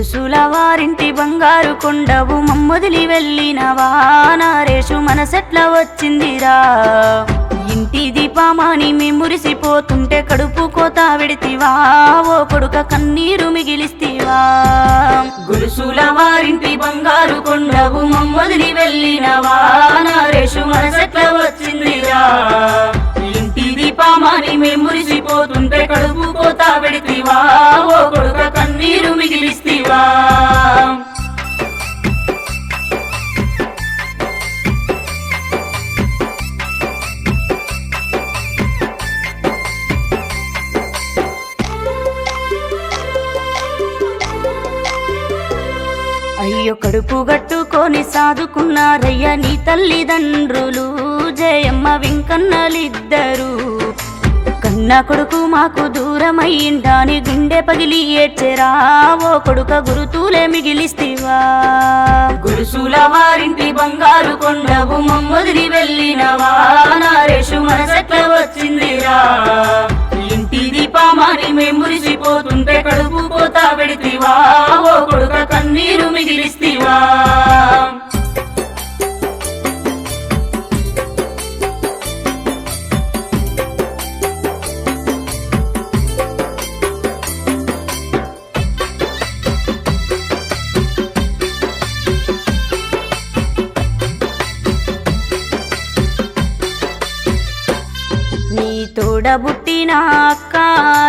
గొలుసుల వారింటి బంగారు కొండవు మమ్మొదిలి వెళ్ళినవా నరేషు మనసెట్ల వచ్చిందిరా ఇంటి దీపమాని మురిసిపోతుంటే కడుపు కోత వెడితివా ఓ కొడుక కన్నీరు మిగిలిస్తివా గొలుసుల వారింటి బంగారు కొండవు మమ్మొదిలి వెళ్ళినవా నరేషు మనసెట్ల వచ్చిందిరా ఇంటి దీపమాని మురిసిపోతుంటే కడుపు కోత వెడితివా ఓ కొడుక కన్నీరు మిగిలిస్తివా అయ్యో కడుపు గట్టుకొని సాదుకున్నారయ్య నీ తల్లిదండ్రులు జయమ్మ వెంకన్నలిద్దరు కన్న కొడుకు మాకు దూరమయ్యిండాని గుండె పగిలి ఏడ్చెరా ఓ కొడుక గురుతూలే మిగిలిస్తివా గురుసుల వారింటి బంగారు కొండవు మమ్మొదిలి వెళ్ళినవా నరేషు మనసెట్ల వచ్చిందిరా ఇంటి దీపమాని మురిసిపోతుంటే కడుపు కోత వెడితివా ఓ కొడుక కన్నీరు మిగిలిస్తివా తోడబుట్టిన అక్క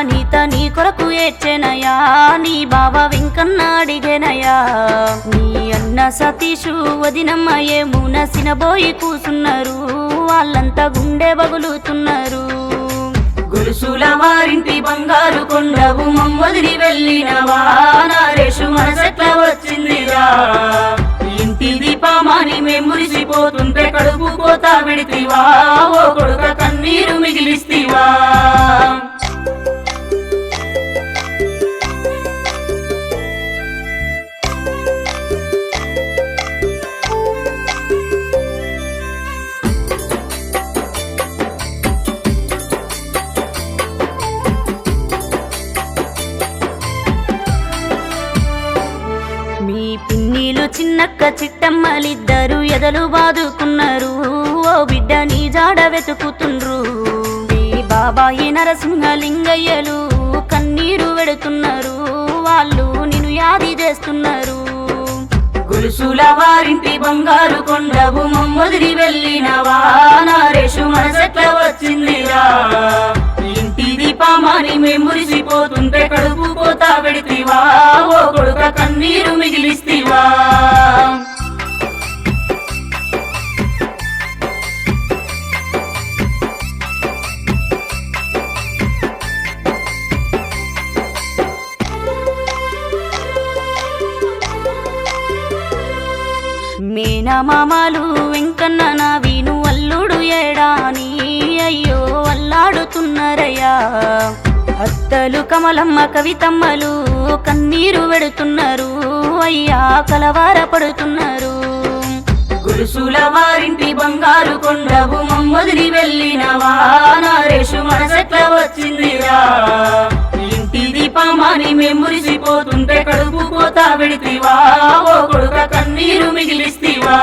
నీత నీ కొరకు ఏడ్చెనయా నీ బావ వెంకన్న అడిగెనయా నీ అన్న సతీషు వదినమ్మ ఏమున సినబోయి కూసున్నారు వాళ్ళంతా గుండె బగులుతున్నారు గొలుసుల వారింటి బంగారు కొండవు మమ్మొదిలి వెళ్ళినవా నరేషు మనసెట్ల వచ్చిందిరా ఇంటి దీపమాని మురిసిపోతుంటే కడుపు కోత వెడితివా ఓ కొడుక కన్నీరు మిగిలిస్తివా పిన్నీలు చిన్నక్క చిట్టమ్మలిద్దరు ఎదలు బాదుకున్నారు ఓ బిడ్డ నీ జాడ వెతుకుతుండ్రు నీ బాబాయి నరసింహలింగయ్యలు కన్నీరు వెడుతున్నారు వాళ్ళు నిన్ను యాది చేస్తున్నారు గొలుసుల వారింటి బంగారు కొండవు మమ్మొదిలి వెళ్ళినవా నరేషు మనసెట్ల వచ్చిందిరా ఇంటి దీపమాని మురిసిపోతుంటే కడుపు కోత వెడితివా ఓ కొడుక కన్నీరు మిగిలిస్తివా మేనమామలు వెంకన్న నా వీను అల్లుడు ఏడాని అయ్యో అల్లాడుతున్నారయ్యా అత్తలు కమలమ్మ కవితమ్మలు కన్నీరు వెడుతున్నారు అయ్యా కలవార పడుతున్నారు గొలుసుల వారింటి బంగారు కొండవు మమ్మొదిలి వెళ్ళినవా నరేషు మనసెట్ల వచ్చిందిరా ఇంటి దీపమాని మురిసిపోతుంటే కడుపు కోత వెడితివా ఓ కొడుక కన్నీరు మిగిలిస్తివా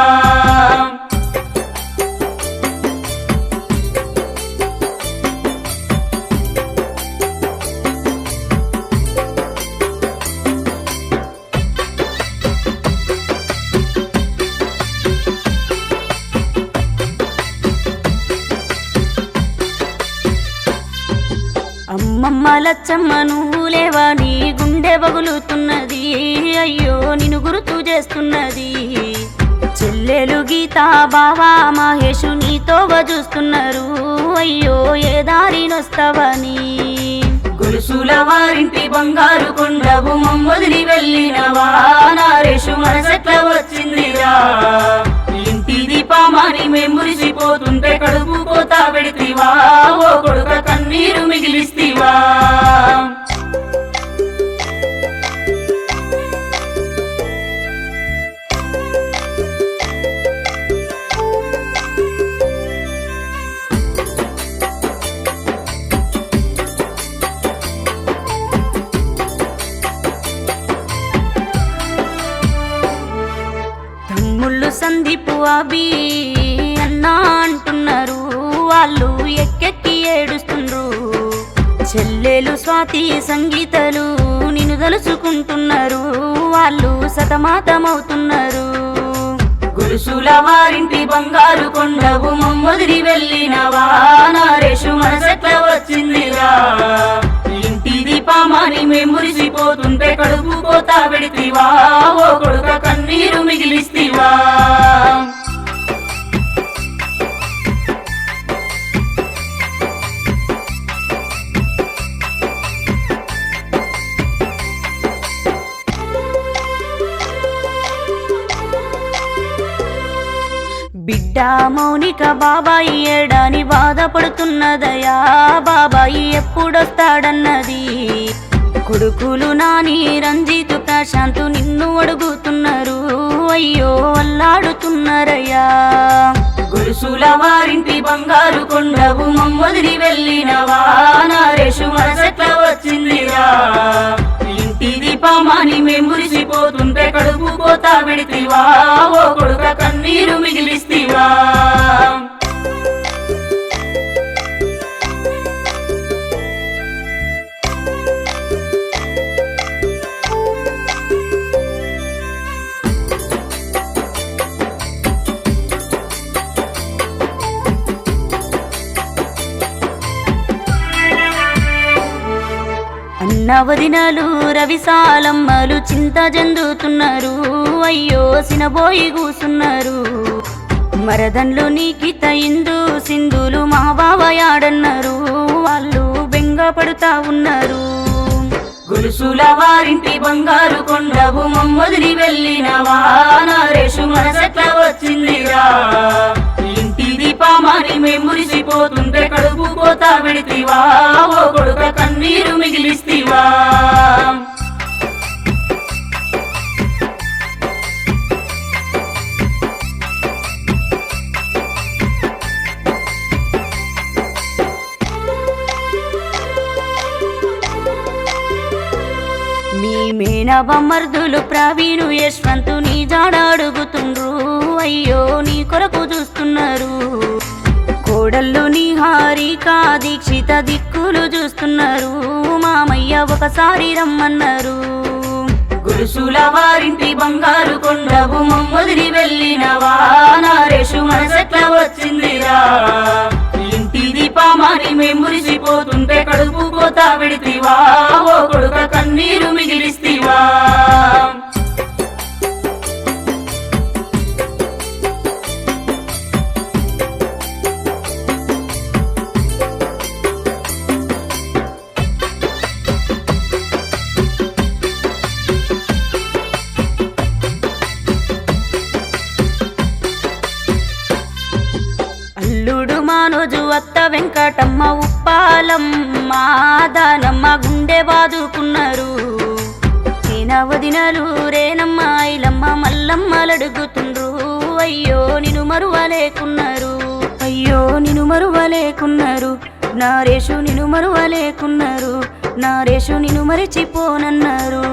అమ్మమ్మ లచ్చమ్మ నువ్వు లేవా నీ గుండె బగులుతున్నది అయ్యో నిన్ను గుర్తు చేస్తున్నది చెల్లెలు గీత బావా మహేషు నీతో చూస్తున్నారు అయ్యో ఏ దారినొస్తావని గొలుసుల వారింటి బంగారు కొండవు మమ్మొదిలి వెళ్ళినవా నరేషు మనసెట్ల వచ్చిందిరా ఇంటి దీపమాని మురిసిపోతుంటే కడుపు కోత వెడితివా ఓ కొడుక కన్నీరు మిగిలిస్తివా బాబీ అన్నా అంటున్నారు, వాళ్ళు ఎక్కెక్కి ఏడుస్తుండ్రు. చెల్లెలు స్వాతి సంగీతలు నిన్ను తలుచుకుంటున్నారు, వాళ్ళు సతమతమవుతున్నారు. గురుసుల వారింటి బంగారు కొండవు మమ్మొదిరి వెళ్ళినవా, నరేషు మనసెట్ల వచ్చిందిరా. ఇంటి దీపమాని మేము మురిసిపోతుంటే కడుపు కోత పెడితివా, ఓ కొడుక కన్నీరు మిగిలిస్తివా. బిడ్డ మౌనిక బాబాయి ఏడాని బాధపడుతున్నదయా, బాబాయి ఎప్పుడొస్తాడన్నది. కొడుకులు నాని రంజితు ప్రశాంతు నిన్ను అడుగుతున్నారు, అయ్యో అల్లాడుతున్నారయ్యా. గురుసుల వారింటి బంగారు కొండవు మమ్మొదిరి వెళ్ళినవా, నరేషు మనసెట్ల వచ్చిందిరా. ఇంటి దీపమాని మేము మురిసిపోతుంటే కడుపు కోత పెడితివా, ఓ కొడుక కన్నీరు మిగిలిస్తివా. అన్నవదినలు రవిసాలమ్మలు చింత చెందుతున్నారు, అయ్యో సినబోయి కూసున్నారు. మరదన్లు నీకిత ఇందు సింధులు మా బావయాడన్నారు, వాళ్ళు బెంగపడుతా ఉన్నారు. గురుసుల వారింటి బంగారు కొండవు మమ్మొదిరి వెళ్ళినవా, నరేషు మనసెట్ల వచ్చిందిరా. ఇంటి దీపమాని మేము మురిసిపోతుంటే కడుపు కోత పెడితివా, ఓ కొడుక కన్నీరు మిగిలిస్తివా. మీ మేనబమ్మర్దులు ప్రవీణు యశ్వంతు నీ జాడ అడుగుతుండ్రు, అయ్యో నీ కొరకు చూస్తున్నారు. కోడళ్ళు నీ హారిక దీక్షిత దిక్కులు చూస్తున్నారు, మామయ్య ఒకసారి రమ్మన్నారు. గురుసుల వారింటి బంగారు కొండవు మమ్మొదిరి వెళ్ళినవా, నరేషు మనసెట్ల వచ్చిందిరా. ఇంటి దీపమాని మేము మురిసిపోతుంటే కడుపు కోత పెడితివా, ఓ కొడుక కన్నీరు మిగిలిస్తివా. అల్లుడు మానోజు అత్త వెంకటమ్మ ఉప్పాలమ్మ దానమ్మ గుండె బాదుకున్నారు. వదినలు రేనమ్మ ఐలమ్మ మల్లమ్మలడుగుతుండ్రు, అయ్యో నిన్ను మరువలేకున్నారు, అయ్యో నిన్ను మరువలేకున్నారు. నరేషు నిన్ను మరువలేకున్నారు, నరేషు నిన్ను మరిచిపోనన్నారు.